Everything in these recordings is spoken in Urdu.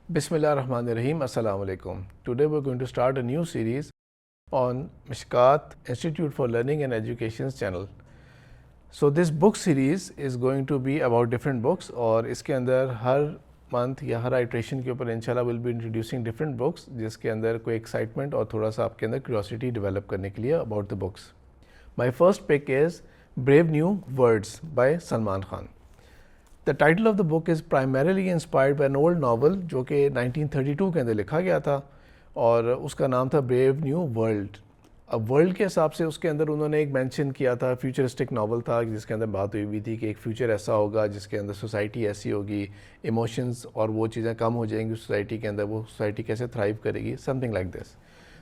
Bismillah ar-Rahman ar-Rahim. Assalamu alaikum. Today we're going to start a new series on Mishkat Institute for Learning and Education's channel. So this book series is going to be about different books اور اس کے اندر ہر منتھ یا ہر آئٹریشن کے اوپر انشاءاللہ will be introducing different books جس کے اندر کوئی ایکسائٹمنٹ اور تھوڑا سا آپ کے اندر کیوریوسٹی ڈیولپ کرنے کے لیے about the books. My first pick is brave new words by Salman Khan. The title of the book is primarily inspired by an old novel جو کہ 1932 کے اندر لکھا گیا تھا اور اس کا نام تھا بریو نیو ورلڈ. اب ورلڈ کے حساب سے اس کے اندر انہوں نے ایک مینشن کیا تھا, فیوچرسٹک ناول تھا جس کے اندر بات ہوئی تھی کہ ایک فیوچر ایسا ہوگا جس کے اندر سوسائٹی ایسی ہوگی, ایموشنز اور وہ چیزیں کم ہو جائیں گی سوسائٹی کے اندر, وہ سوسائٹی کیسے تھرائیو کرے گی, سم تھنگ لائک دس.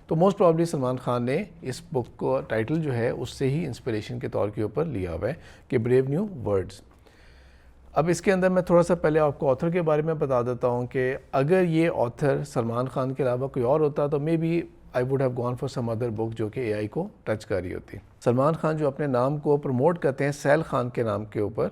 تو موسٹ پرابلی سلمان خان نے اس بک کو ٹائٹل جو ہے اس سے ہی انسپریشن کے طور کے اوپر لیا ہوا ہے کہ بریو نیو ورڈز. اب اس کے اندر میں تھوڑا سا پہلے آپ کو آتھر کے بارے میں بتا دیتا ہوں کہ اگر یہ آتھر سلمان خان کے علاوہ کوئی اور ہوتا تو may be I would have gone for some other book جو کہ اے آئی کو ٹچ کر رہی ہوتی. سلمان خان جو اپنے نام کو پروموٹ کرتے ہیں سیل خان کے نام کے اوپر,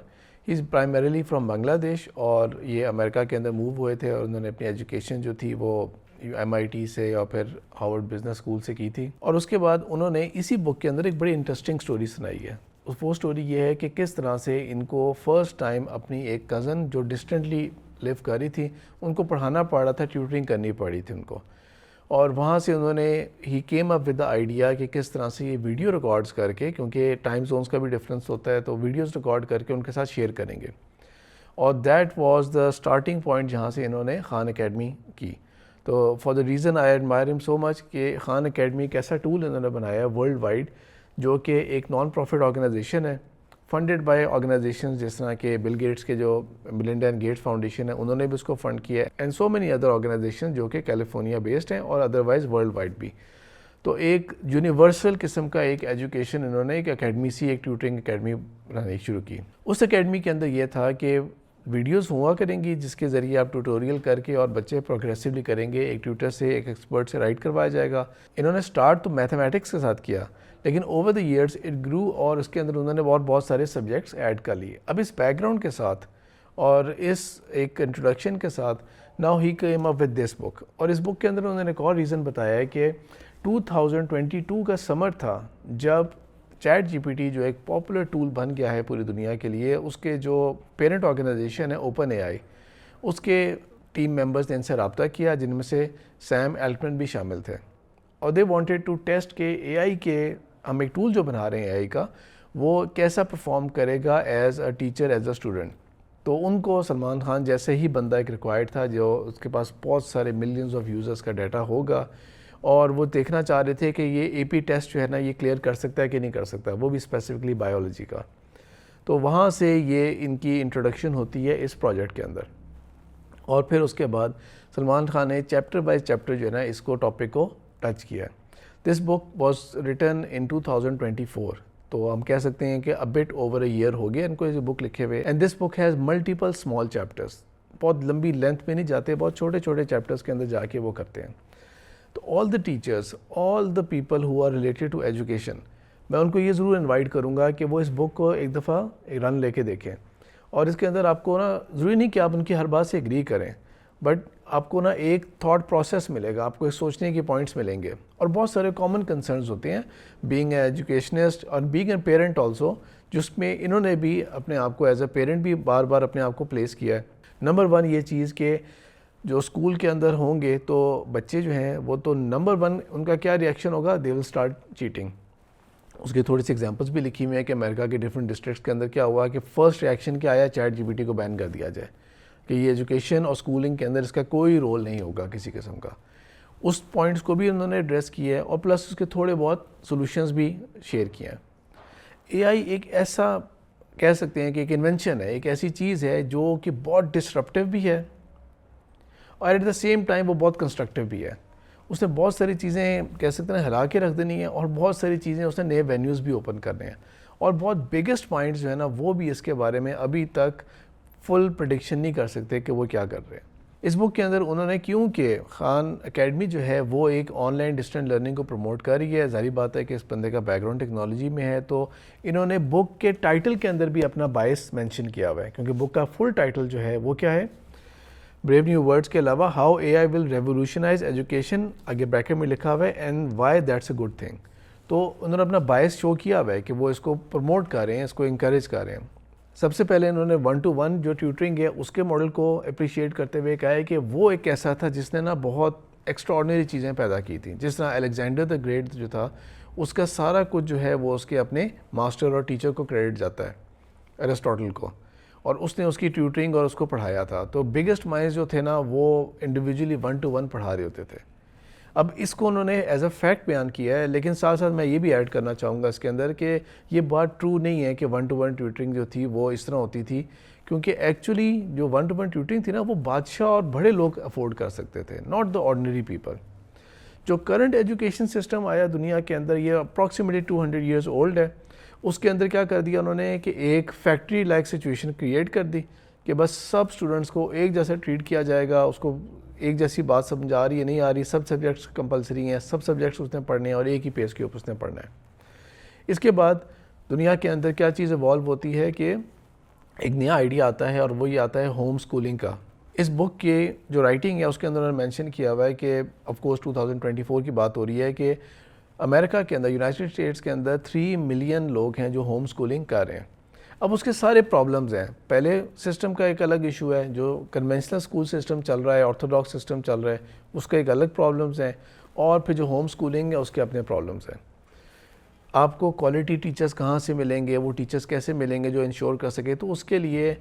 ہی از پرائمریلی فرام بنگلہ دیش اور یہ امریکہ کے اندر موو ہوئے تھے اور انہوں نے اپنی ایجوکیشن جو تھی وہ MIT سے یا پھر ہارورڈ بزنس اسکول سے کی تھی. اور اس کے بعد انہوں نے اسی بک کے اندر ایک بڑی انٹرسٹنگ سٹوری سنائی ہے. وہ سٹوری یہ ہے کہ کس طرح سے ان کو فرسٹ ٹائم اپنی ایک کزن جو ڈسٹنٹلی لیو کر رہی تھی ان کو پڑھانا پڑ رہا تھا, ٹیوٹرنگ کرنی پڑی تھی ان کو, اور وہاں سے انہوں نے ہی came up with the idea کہ کس طرح سے یہ ویڈیو ریکارڈز کر کے, کیونکہ ٹائم زونس کا بھی ڈفرینس ہوتا ہے, تو ویڈیوز ریکارڈ کر کے ان کے ساتھ شیئر کریں گے. اور that was the starting point جہاں سے انہوں نے خان اکیڈمی کی. تو for the reason I admirer ہم سو مچ کہ خان اکیڈمی ایک ایسا ٹول انہوں نے بنایا ورلڈ وائڈ جو کہ ایک نان پروفٹ آرگنائزیشن ہے, فنڈڈ بائی آرگنائزیشنز جس طرح کہ بل گیٹس کے جو ملنڈا اینڈ گیٹس فاؤنڈیشن ہے انہوں نے بھی اس کو فنڈ کیا ہے, and so many other organization جو کہ کیلیفورنیا بیسڈ ہیں اور ادروائز ورلڈ وائڈ بھی. تو ایک یونیورسل قسم کا ایک ایجوکیشن انہوں نے ایک اکیڈمی سی, ایک ٹیوٹرنگ اکیڈمی بنانی شروع کی. اس اکیڈمی کے اندر یہ تھا کہ ویڈیوز ہوا کریں گی جس کے ذریعے آپ ٹیوٹوریل کر کے اور بچے پروگریسولی کریں گے, ایک ٹیوٹر سے ایک ایکسپرٹ سے رائٹ کروایا جائے گا. انہوں نے سٹارٹ تو میتھمیٹکس کے ساتھ کیا لیکن اوور دا ایئرس اٹ گرو اور اس کے اندر انہوں نے بہت سارے سبجیکٹس ایڈ کر لیے. اب اس بیک گراؤنڈ کے ساتھ اور اس ایک انٹروڈکشن کے ساتھ now he came up with this book. اور اس بک کے اندر انہوں نے ایک اور ریزن بتایا ہے کہ 2022 کا سمر تھا جب چیٹ جی پی ٹی جو ایک پاپولر ٹول بن گیا ہے پوری دنیا کے لیے, اس کے جو پیرنٹ آرگنائزیشن ہے اوپن اے آئی, اس کے ٹیم ممبرز نے ان سے رابطہ کیا جن میں سے سیم الٹمن بھی شامل تھے, اور دے وانٹیڈ ٹو ٹیسٹ کہ اے آئی کے ہم ایک ٹول جو بنا رہے ہیں اے آئی کا وہ کیسا پرفارم کرے گا as a teacher as a student. تو ان کو سلمان خان جیسے ہی بندہ ایک ریکوائرڈ تھا جو اس کے پاس بہت سارے ملینز آف یوزرز کا ڈیٹا ہوگا, اور وہ دیکھنا چاہ رہے تھے کہ یہ اے پی ٹیسٹ جو ہے نا یہ کلیئر کر سکتا ہے کہ نہیں کر سکتا, وہ بھی اسپیسیفکلی بایولوجی کا. تو وہاں سے یہ ان کی انٹروڈکشن ہوتی ہے اس پروجیکٹ کے اندر, اور پھر اس کے بعد سلمان خان نے چیپٹر بائی چیپٹر جو ہے نا اس کو ٹاپک کو ٹچ کیا. دس بک واز ریٹن ان 2024, تو ہم کہہ سکتے ہیں کہ بٹ اوور اے ایئر ہو گیا ان کو یہ بک لکھے ہوئے. And this book has multiple small chapters, بہت لمبی لینتھ میں نہیں جاتے, بہت چھوٹے چھوٹے چیپٹرس کے اندر جا کے وہ کرتے ہیں. تو all the teachers, all the people who are related to education, میں ان کو یہ ضرور انوائٹ کروں گا کہ وہ اس بک کو ایک دفعہ ایک رن لے کے دیکھیں. اور اس کے اندر آپ کو نا ضروری نہیں کہ آپ ان کی ہر بات سے ایگری کریں, بٹ آپ کو نا ایک تھاٹ پروسیس ملے گا, آپ کو ایک سوچنے کے پوائنٹس ملیں گے, اور بہت سارے کامن کنسرنز ہوتے ہیں بینگ اے ایجوکیشنسٹ اور بینگ اے پیرنٹ آلسو, جس میں انہوں نے بھی اپنے آپ کو ایز اے پیرنٹ بھی بار بار اپنے آپ کو پلیس کیا ہے. نمبر 1 یہ چیز کہ جو اسکول کے اندر ہوں گے تو بچے جو ہیں وہ تو نمبر 1 ان کا کیا ریئیکشن ہوگا, دے ول اسٹارٹ چیٹنگ. اس کی تھوڑی سی ایگزامپلس بھی لکھی ہوئی ہیں کہ امریکہ کے ڈفرینٹ ڈسٹرکٹس کے اندر کیا ہوا کہ فرسٹ ریئیکشن کیا آیا, چیٹ جی پی ٹی کو بین کر دیا جائے کہ یہ ایجوکیشن اور اسکولنگ کے اندر اس کا کوئی رول نہیں ہوگا کسی قسم کا. اس پوائنٹس کو بھی انہوں نے ایڈریس کیا ہے, اور پلس اس کے تھوڑے بہت سولوشنز بھی شیئر کیے ہیں. اے آئی ایک ایسا کہہ سکتے ہیں کہ ایک انوینشن ہے, ایک ایسی چیز ہے جو کہ بہت ڈسرپٹیو بھی ہے اور ایٹ دا سیم ٹائم وہ بہت کنسٹرکٹیو بھی ہے. اس نے بہت ساری چیزیں کہہ سکتے ہیں ہلا کے رکھ دینی ہیں, اور بہت ساری چیزیں اس نے نئے وینیوز بھی اوپن کرنے ہیں, اور بہت بگیسٹ پوائنٹس جو ہے نا وہ بھی اس کے بارے میں ابھی تک فل پریڈکشن نہیں کر سکتے کہ وہ کیا کر رہے ہیں. اس بک کے اندر انہوں نے کیونکہ خان اکیڈمی جو ہے وہ ایک آن لائن ڈسٹنٹ لرننگ کو پروموٹ کر رہی ہے, ظاہری بات ہے کہ اس بندے کا بیک گراؤنڈ ٹیکنالوجی میں ہے, تو انہوں نے بک کے ٹائٹل کے اندر بھی اپنا بائس مینشن کیا ہوا ہے, کیونکہ بک کا فل ٹائٹل جو ہے وہ کیا ہے, بریو نیو ورڈس کے علاوہ how A I will revolutionize education, آگے بریکٹ میں لکھا ہوا ہے, and why that's a good thing. تو انہوں نے اپنا باعث شو کیا ہوا ہے کہ وہ اس کو پروموٹ کر رہے ہیں, اس کو انکریج کر رہے ہیں. سب سے پہلے انہوں نے 1-to-1 جو ٹیوٹرنگ ہے اس کے ماڈل کو اپریشیٹ کرتے ہوئے کہا ہے کہ وہ ایک ایسا تھا جس نے نا بہت ایکسٹرا آرڈنری چیزیں پیدا کی تھیں. جس طرح الیگزینڈر دا گریٹ جو تھا, اس کا سارا کچھ جو ہے وہ اس کے اپنے ماسٹر اور ٹیچر کو کریڈٹ جاتا ہے, ایرسٹوٹل کو, اور اس نے اس کی ٹیوٹرنگ اور اس کو پڑھایا تھا. تو بگیسٹ مائنڈز جو تھے نا وہ انڈیویجولی 1-to-1 پڑھا رہے ہوتے تھے. اب اس کو انہوں نے ایز اے فیکٹ بیان کیا ہے, لیکن ساتھ ساتھ میں یہ بھی ایڈ کرنا چاہوں گا اس کے اندر کہ یہ بات ٹرو نہیں ہے کہ 1-to-1 ٹیوٹرنگ جو تھی وہ اس طرح ہوتی تھی, کیونکہ ایکچولی جو 1-to-1 ٹیوٹرنگ تھی نا وہ بادشاہ اور بڑے لوگ افورڈ کر سکتے تھے, ناٹ دا آرڈنری پیپل. جو کرنٹ ایجوکیشن سسٹم آیا دنیا کے اندر, یہ اپروکسیمیٹلی 200 ایئرز اولڈ ہے. اس کے اندر کیا کر دیا انہوں نے کہ ایک فیکٹری لائک سچویشن کریٹ کر دی کہ بس سب اسٹوڈنٹس کو ایک جیسا ٹریٹ کیا جائے گا, اس کو ایک جیسی بات سمجھ آ رہی ہے نہیں آ رہی, سب سبجیکٹس کمپلسری ہیں, سب سبجیکٹس اس نے پڑھنے ہیں اور ایک ہی پیس کے اوپر اس نے پڑھنا ہے. اس کے بعد دنیا کے اندر کیا چیز ایوالو ہوتی ہے کہ ایک نیا آئیڈیا آتا ہے, اور وہ یہ آتا ہے ہوم اسکولنگ کا. اس بک کے جو رائٹنگ ہے اس کے اندر انہوں نے مینشن کیا ہوا ہے کہ آف کورس 2024 کی بات ہو رہی ہے کہ امریکہ کے اندر, یونائٹڈ اسٹیٹس کے اندر 3 ملین لوگ ہیں جو ہوم اسکولنگ کر رہے ہیں. اب اس کے سارے پرابلمز ہیں. پہلے سسٹم کا ایک الگ ایشو ہے, جو کنونشنل اسکول سسٹم چل رہا ہے, آرتھوڈاکس سسٹم چل رہا ہے, اس کا ایک الگ پرابلمز ہیں, اور پھر جو ہوم اسکولنگ ہے اس کے اپنے پرابلمز ہیں. آپ کو کوالٹی ٹیچرز کہاں سے ملیں گے, وہ ٹیچرز کیسے ملیں گے جو انشور کر سکے, تو اس کے لیے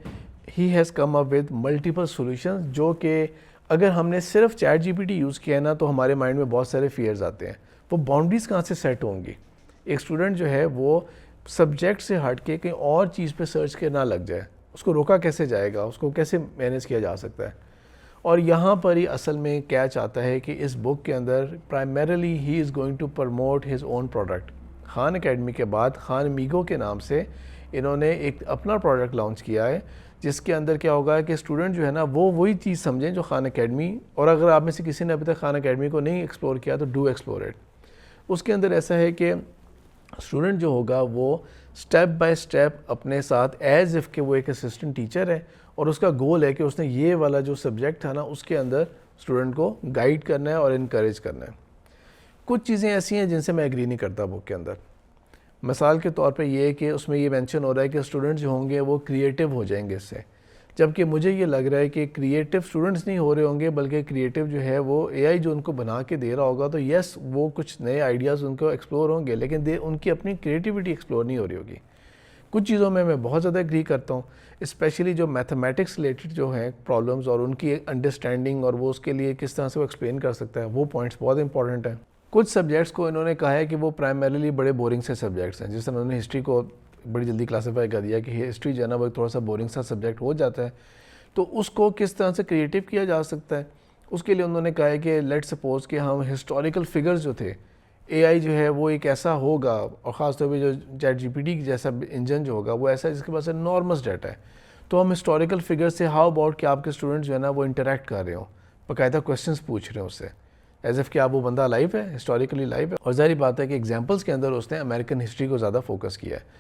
ہی has come up with multiple solutions, جو کہ اگر ہم نے صرف chat G P T use کیا ہے نا تو ہمارے مائنڈ میں بہت سارے فیئرز آتے ہیں. وہ باؤنڈریز کہاں سے سیٹ ہوں گی؟ ایک اسٹوڈنٹ جو ہے وہ سبجیکٹ سے ہٹ کے کہیں اور چیز پہ سرچ کے نہ لگ جائے, اس کو روکا کیسے جائے گا, اس کو کیسے مینیج کیا جا سکتا ہے. اور یہاں پر ہی اصل میں کیچ آتا ہے کہ اس بک کے اندر primarily he is going to promote his own product. Khan academy کے بعد خان میگو کے نام سے انہوں نے ایک اپنا پروڈکٹ لانچ کیا ہے, جس کے اندر کیا ہوگا کہ اسٹوڈنٹ جو ہے نا وہ وہی چیز سمجھیں جو خان اکیڈمی, اور اگر آپ میں سے کسی نے ابھی تک خان اکیڈمی کو نہیں ایکسپلور کیا تو ڈو ایکسپلور اٹ. اس کے اندر ایسا ہے کہ اسٹوڈنٹ جو ہوگا وہ سٹیپ بائی سٹیپ اپنے ساتھ ایز اف کہ وہ ایک اسسٹنٹ ٹیچر ہے, اور اس کا گول ہے کہ اس نے یہ والا جو سبجیکٹ تھا نا اس کے اندر اسٹوڈنٹ کو گائیڈ کرنا ہے اور انکریج کرنا ہے. کچھ چیزیں ایسی ہیں جن سے میں ایگری نہیں کرتا بک کے اندر. مثال کے طور پہ یہ کہ اس میں یہ مینشن ہو رہا ہے کہ اسٹوڈنٹ جو ہوں گے وہ کریٹیو ہو جائیں گے اس سے, جبکہ مجھے یہ لگ رہا ہے کہ کریٹیو اسٹوڈنٹس نہیں ہو رہے ہوں گے, بلکہ کریٹیو جو ہے وہ اے آئی جو ان کو بنا کے دے رہا ہوگا, تو یس وہ کچھ نئے آئیڈیاز ان کو ایکسپلور ہوں گے, لیکن ان کی اپنی کریٹیوٹی ایکسپلور نہیں ہو رہی ہوگی. کچھ چیزوں میں بہت زیادہ ایگری کرتا ہوں, اسپیشلی جو میتھمیٹکس ریلیٹڈ جو ہیں پرابلمز اور ان کی انڈرسٹینڈنگ اور وہ اس کے لیے کس طرح سے وہ ایکسپلین کر سکتا ہے, وہ پوائنٹس بہت امپورٹنٹ ہیں. کچھ سبجیکٹس کو انہوں نے کہا ہے کہ وہ پرائمریلی بڑے بورنگ سے سبجیکٹس ہیں, جس طرح انہوں نے ہسٹری کو بڑی جلدی کلاسیفائی کر دیا کہ ہسٹری جو ہے نا وہ تھوڑا سا بورنگ سا سبجیکٹ ہو جاتا ہے, تو اس کو کس طرح سے کریٹیو کیا جا سکتا ہے. اس کے لیے انہوں نے کہا ہے کہ لیٹ سپوز کہ ہم ہسٹوریکل فگرز جو تھے, اے آئی جو ہے وہ ایک ایسا ہوگا, اور خاص طور پہ جو چیٹ جی پی ٹی جیسا انجن جو ہوگا وہ ایسا ہے جس کے پاس انارمس ڈیٹا ہے, تو ہم ہسٹوریکل فگر سے ہاؤ اباؤٹ کہ آپ کے اسٹوڈنٹ جو ہے نا وہ انٹریکٹ کر رہے ہوں, باقاعدہ کویشچنس پوچھ رہے ہیں اس سے, ایز ایف کہ آپ وہ بندہ لائیو ہے, ہسٹوریکلی لائیو ہے. اور ظاہری بات ہے کہ ایگزامپلس کے اندر اس نے امریکن ہسٹری کو زیادہ فوکس کیا ہے.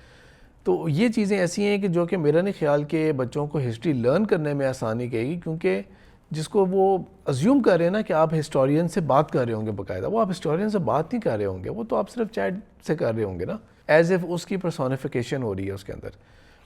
تو یہ چیزیں ایسی ہیں کہ جو کہ میرا نہیں خیال کہ بچوں کو ہسٹری لرن کرنے میں آسانی کرے گی, کیونکہ جس کو وہ ازیوم کر رہے ہیں نا کہ آپ ہسٹورین سے بات کر رہے ہوں گے باقاعدہ, وہ آپ ہسٹورین سے بات نہیں کر رہے ہوں گے, وہ تو آپ صرف چیٹ سے کر رہے ہوں گے نا, ایز ایف اس کی پرسونیفیکیشن ہو رہی ہے اس کے اندر.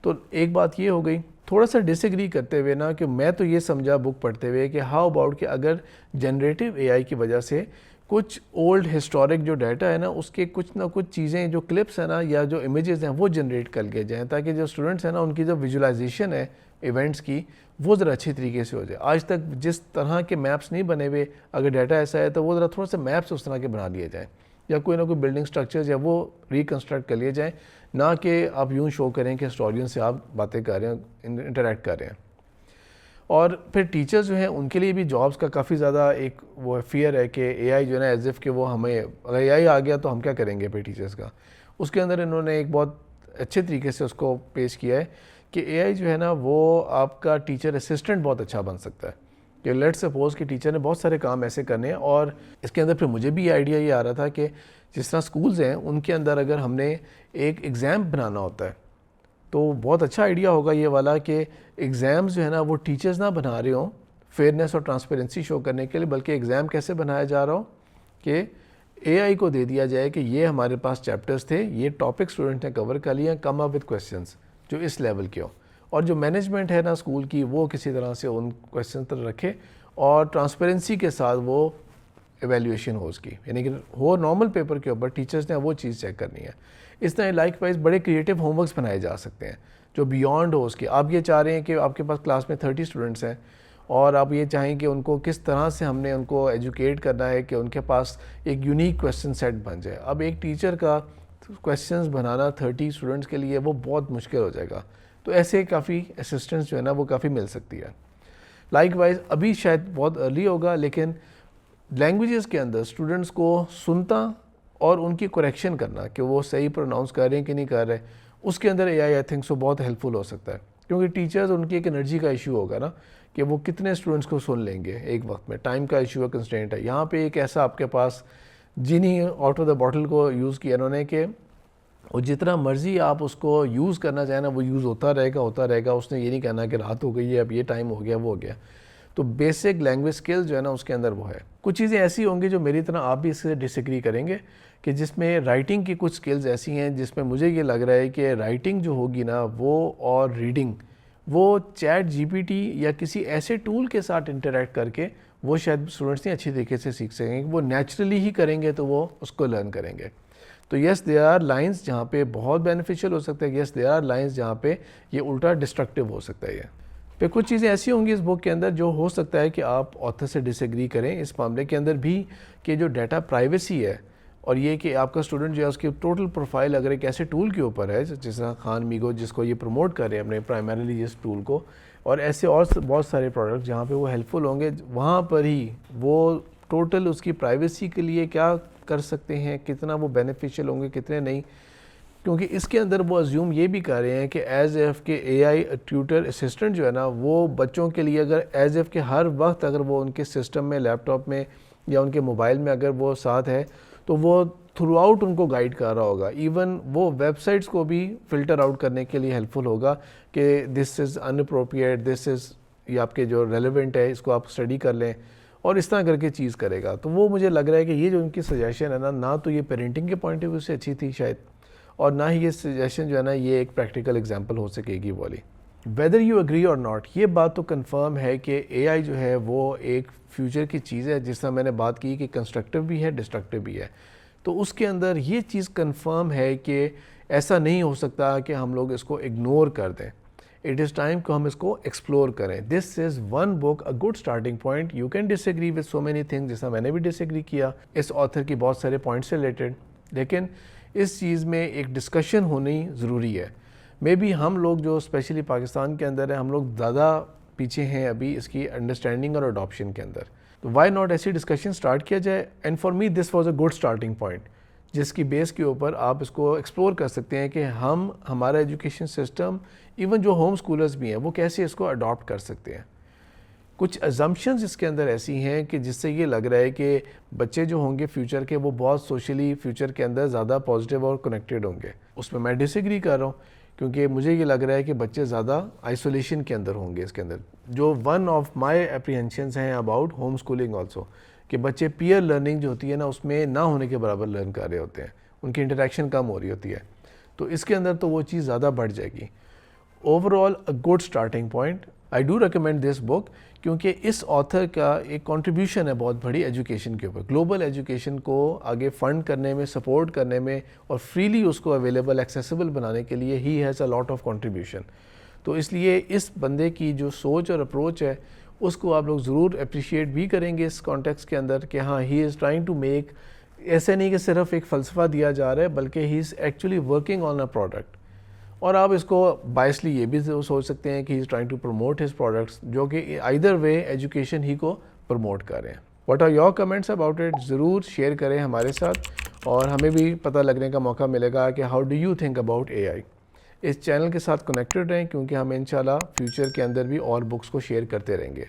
تو ایک بات یہ ہو گئی. تھوڑا سا ڈس ایگری کرتے ہوئے نا, کہ میں تو یہ سمجھا بک پڑھتے ہوئے کہ ہاؤ اباؤٹ کہ اگر جنریٹیو اے آئی کی وجہ سے کچھ اولڈ ہسٹورک جو ڈیٹا ہے نا اس کے کچھ نہ کچھ چیزیں جو کلپس ہیں نا یا جو امیجز ہیں وہ جنریٹ کر کے جائیں, تاکہ جو اسٹوڈنٹس ہیں نا ان کی جو ویژولائزیشن ہے ایونٹس کی وہ ذرا اچھی طریقے سے ہو جائے. آج تک جس طرح کے میپس نہیں بنے ہوئے, اگر ڈیٹا ایسا ہے تو وہ ذرا تھوڑا سا میپس اس طرح کے بنا لیے جائیں, یا کوئی نہ کوئی بلڈنگ سٹرکچرز یا وہ ریکنسٹرکٹ کر لیے جائیں, نہ کہ آپ یوں شو کریں کہ ہسٹورین سے آپ باتیں کر رہے ہیں, انٹریکٹ کر رہے ہیں. اور پھر ٹیچرز جو ہیں ان کے لیے بھی جابس کا کافی زیادہ ایک وہ فیئر ہے کہ اے آئی جو ہے نا ایز ایف کہ وہ ہمیں, اگر اے آئی آ گیا تو ہم کیا کریں گے پھر ٹیچرز کا. اس کے اندر انہوں نے ایک بہت اچھے طریقے سے اس کو پیش کیا ہے کہ اے آئی جو ہے نا وہ آپ کا ٹیچر اسسٹنٹ بہت اچھا بن سکتا ہے. کہ لیٹ سپوز کہ ٹیچر نے بہت سارے کام ایسے کرنے ہیں, اور اس کے اندر پھر مجھے بھی آئیڈیا یہ آ رہا تھا کہ جس طرح سکولز ہیں ان کے اندر اگر ہم نے ایک ایگزام بنانا ہوتا ہے تو بہت اچھا آئیڈیا ہوگا یہ والا کہ ایگزامز جو ہے نا وہ ٹیچرز نہ بنا رہے ہوں, فیئرنیس اور ٹرانسپیرنسی شو کرنے کے لیے، بلکہ ایگزام کیسے بنایا جا رہا ہو کہ اے آئی کو دے دیا جائے کہ یہ ہمارے پاس چیپٹرز تھے، یہ ٹاپک اسٹوڈنٹ نے کور کر لیا، کم اپ وتھ کویسچنس جو اس لیول کے ہو، اور جو مینجمنٹ ہے نا اسکول کی وہ کسی طرح سے ان کویسچن تک رکھے اور ٹرانسپیرنسی کے ساتھ وہ ایویلیویشن ہو اس کی، یعنی کہ ہو نارمل پیپر کے اوپر ٹیچرز نے وہ چیز چیک کرنی ہے. اس طرح لائک وائز بڑے کریٹو ہوم ورکس بنائے جا سکتے ہیں جو بیانڈ ہو اس کے. آپ یہ چاہ رہے ہیں کہ آپ کے پاس کلاس میں 30 اسٹوڈنٹس ہیں اور آپ یہ چاہیں کہ ان کو کس طرح سے ہم نے ان کو ایجوکیٹ کرنا ہے کہ ان کے پاس ایک یونیک کویسچن سیٹ بن جائے. اب ایک ٹیچر کا کویسچنز بنانا 30 اسٹوڈنٹس کے لیے وہ بہت مشکل ہو جائے گا. تو ایسے کافی اسسٹنس جو ہے نا وہ کافی مل سکتی ہے. لائک وائز ابھی شاید بہت ارلی ہوگا، لیکن لینگویجز کے اندر اسٹوڈنٹس کو سنتا اور ان کی کریکشن کرنا کہ وہ صحیح پروناؤنس کر رہے ہیں کہ نہیں کر رہے، اس کے اندر اے آئی تھنک سو بہت ہیلپ فل ہو سکتا ہے. کیونکہ ٹیچرز ان کی ایک انرجی کا ایشو ہوگا نا کہ وہ کتنے اسٹوڈنٹس کو سن لیں گے ایک وقت میں، ٹائم کا ایشو ہے، کنسٹرینٹ ہے. یہاں پہ ایک ایسا آپ کے پاس جنہیں آؤٹ آف دا باٹل کو یوز کیا انہوں نے کہ وہ جتنا مرضی آپ اس کو یوز کرنا چاہیں نا وہ یوز ہوتا رہے گا. اس نے یہ نہیں کہنا کہ رات ہو گئی ہے اب یہ ٹائم ہو گیا وہ ہو گیا. تو بیسک لینگویج سکل جو ہے نا اس کے اندر وہ ہے. کچھ چیزیں ایسی ہوں گی جو میری طرح آپ بھی اس سے ڈس ایگری کریں گے کہ جس میں رائٹنگ کی کچھ سکلز ایسی ہیں جس میں مجھے یہ لگ رہا ہے کہ رائٹنگ جو ہوگی نا وہ اور ریڈنگ وہ چیٹ جی پی ٹی یا کسی ایسے ٹول کے ساتھ انٹریکٹ کر کے وہ شاید اسٹوڈنٹس نہیں اچھی طریقے سے سیکھ سکیں گے. وہ نیچرلی ہی کریں گے تو وہ اس کو لرن کریں گے. تو یس دیر آر لائنس جہاں پہ بہت بینیفیشیل ہو سکتا ہے، یس دیر آر لائنس جہاں پہ یہ الٹا ڈسٹرکٹیو ہو سکتا ہے. پھر کچھ چیزیں ایسی ہوں گی اس بک کے اندر جو ہو سکتا ہے کہ آپ آتھر سے ڈس ایگری کریں اس معاملے کے اندر بھی کہ جو ڈیٹا پرائیویسی ہے اور یہ کہ آپ کا اسٹوڈنٹ جو ہے اس کی ٹوٹل پروفائل اگر ایک ایسے ٹول کے اوپر ہے جس طرح خان میگو جس کو یہ پروموٹ کر رہے ہیں اپنے پرائمریلی اس ٹول کو، اور ایسے اور بہت سارے پروڈکٹ جہاں پہ وہ ہیلپ فل ہوں گے، وہاں پر ہی وہ ٹوٹل اس کی پرائیویسی کے لیے کیا کر سکتے ہیں، کتنا وہ بینیفیشیل ہوں گے کتنے نہیں. کیونکہ اس کے اندر وہ ازیوم یہ بھی کر رہے ہیں کہ ایز ایف کے اے آئی ٹیوٹر اسسٹنٹ جو ہے نا وہ بچوں کے لیے اگر ایز ایف کے ہر وقت اگر وہ ان کے سسٹم میں لیپ ٹاپ میں یا ان کے موبائل میں اگر وہ ساتھ ہے تو وہ تھرو آؤٹ ان کو گائیڈ کر رہا ہوگا. ایون وہ ویب سائٹس کو بھی فلٹر آؤٹ کرنے کے لیے ہیلپ فل ہوگا کہ دس از ان اپروپریٹ، دس از یہ آپ کے جو ریلیونٹ ہے اس کو آپ اسٹڈی کر لیں اور اس طرح کر کے چیز کرے گا. تو وہ مجھے لگ رہا ہے کہ یہ جو ان کی سجیشن ہے نا نہ تو یہ پیرنٹنگ کے پوائنٹ آف ویو سے اچھی تھی شاید، اور نہ ہی یہ سجیشن جو ہے نا یہ ایک پریکٹیکل ایگزامپل ہو سکے گی والی. ویدر یو اگری اور ناٹ، یہ بات تو کنفرم ہے کہ اے آئی جو ہے وہ ایک فیوچر کی چیز ہے. جس طرح میں نے بات کی کہ کنسٹرکٹیو بھی ہے ڈسٹرکٹیو بھی ہے، تو اس کے اندر یہ چیز کنفرم ہے کہ ایسا نہیں ہو سکتا کہ ہم لوگ اس کو اگنور کر دیں. اٹ از ٹائم کہ ہم اس کو ایکسپلور کریں. This is one book a good starting point. You can disagree with so many things, جیسا میں نے بھی ڈس ایگری کیا اس آتھر کی بہت سارے پوائنٹس سے ریلیٹڈ، لیکن اس چیز میں ایک ڈسکشن ہونی ضروری ہے. مے بی ہم لوگ جو اسپیشلی پاکستان کے اندر ہیں ہم لوگ زیادہ پیچھے ہیں ابھی اس کی انڈرسٹینڈنگ اور اڈاپشن کے اندر. تو وائی ناٹ ایسی ڈسکشن اسٹارٹ کیا جائے. And for me this was a good starting point جس کی بیس کے اوپر آپ اس کو ایکسپلور کر سکتے ہیں کہ ہمارا ایجوکیشن سسٹم ایون جو ہوم اسکولرز بھی ہیں وہ کیسے اس کو اڈاپٹ کر سکتے ہیں. کچھ ازمپشنز اس کے اندر ایسی ہیں کہ جس سے یہ لگ رہا ہے کہ بچے جو ہوں گے فیوچر کے وہ بہت سوشلی فیوچر کے اندر زیادہ پازیٹیو اور کنیکٹڈ ہوں گے. اس میں ڈس ایگری کر رہا ہوں کیونکہ مجھے یہ لگ رہا ہے کہ بچے زیادہ آئسولیشن کے اندر ہوں گے اس کے اندر، جو ون آف مائی اپریہنشنز ہیں اباؤٹ ہوم اسکولنگ آلسو، کہ بچے پیئر لرننگ جو ہوتی ہے نا اس میں نہ ہونے کے برابر لرن کر رہے ہوتے ہیں، ان کی انٹریکشن کم ہو رہی ہوتی ہے. تو اس کے اندر تو وہ چیز زیادہ بڑھ جائے گی. Overall a good starting point. I do recommend this book کیونکہ اس آتھر کا ایک کنٹریبیوشن ہے بہت بڑی ایجوکیشن کے اوپر، گلوبل ایجوکیشن کو آگے فنڈ کرنے میں، سپورٹ کرنے میں اور فریلی اس کو اویلیبل ایکسیسیبل بنانے کے لیے ہی has a lot of contribution. تو اس لیے اس بندے کی جو سوچ اور اپروچ ہے اس کو آپ لوگ ضرور اپریشیٹ بھی کریں گے اس کانٹیکس کے اندر کہ ہاں ہی از ٹرائنگ ٹو میک، ایسے نہیں کہ صرف ایک فلسفہ دیا جا رہا ہے بلکہ he is actually working on a product. اور آپ اس کو بائسلی یہ بھی سوچ سکتے ہیں کہ he is trying to promote his products جو کہ ایدر وے ایجوکیشن ہی کو پروموٹ کر رہے ہیں. What are your comments about it? ضرور شیئر کریں ہمارے ساتھ اور ہمیں بھی پتہ لگنے کا موقع ملے گا کہ how do you think about A I. اس چینل کے ساتھ کنیکٹڈ رہیں کیونکہ ہم انشاءاللہ فیوچر کے اندر بھی اور بکس کو شیئر کرتے رہیں گے.